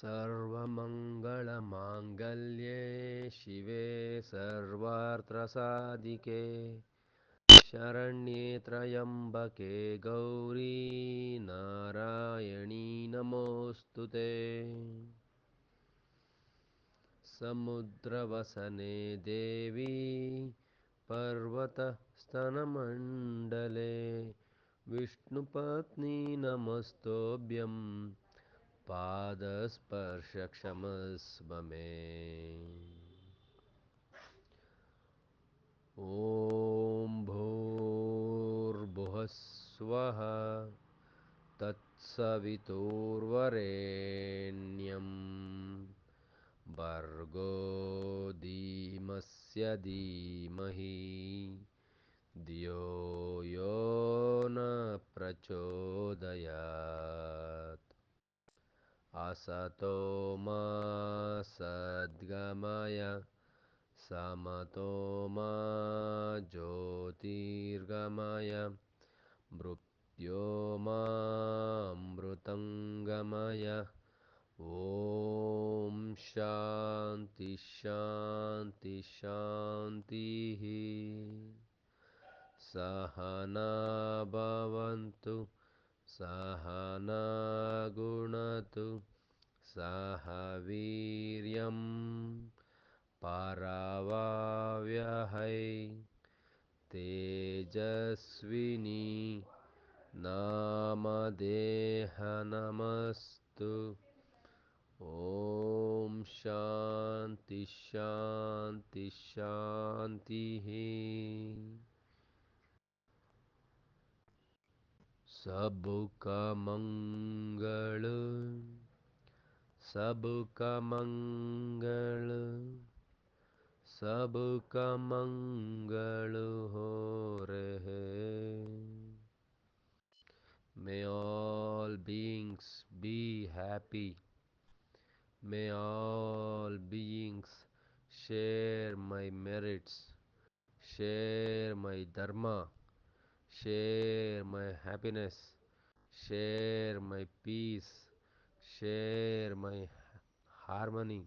सर्वमङ्गलमाङ्गल्ये शिवे सर्वार्थसाधिके शरण्ये त्र्यम्बके गौरी नारायणी नमोऽस्तु ते। समुद्रवसने देवी पर्वतस्तनमण्डले विष्णुपत्नी नमस्तोभ्यं पादस्पर्शक्षमस्व मे। ॐ भूर्भुवः स्वः तत्सवितुर्वरेण्यं भर्गो धीमस्य धीमहि धियो यो न प्रचोदयात्। असतो मा सद्गमय समतो मा ज्योतिर्गमय मृत्योर्मामृतङ्गमय। ॐ शान्ति शान्ति शान्तिः। सहना भवन्तु सहना गुणतु सह वीर्यं परवावहै तेजस्विनी नामदेह नमस्तु। ॐ शान्ति शान्ति शान्तिः। सबका मंगल सबका मंगल सबका मंगल हो रहे। May all beings be happy. May all beings share my merits, share my dharma, share my happiness, share my peace, share my harmony.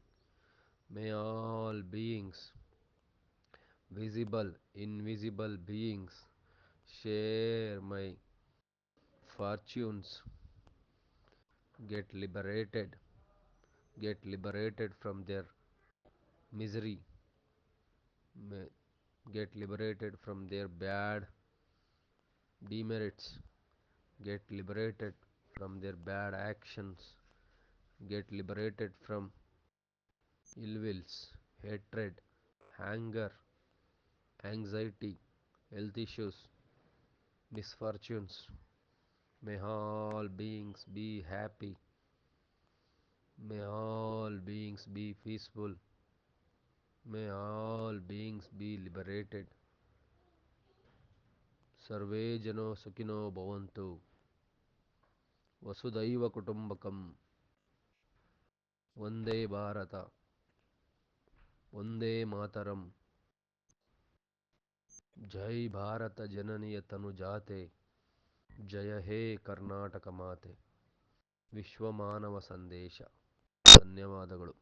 May all beings, visible, invisible beings, share my fortunes, get liberated from their misery, get liberated from their bad demerits, get liberated from their bad actions, get liberated from ill wills, hatred, anger, anxiety, health issues, misfortunes. May all beings be happy. May all beings be peaceful. May all beings be liberated. Sarve jano sukino bhavantu. Vasudhaiva kutumbakam. Vande Bharata. Vande Mataram. जय भारत जननीय तनु जाते जय हे कर्नाटक माते. ವಿಶ್ವ ಮಾನವ ಸಂದೇಶ. ಧನ್ಯವಾದಗಳು.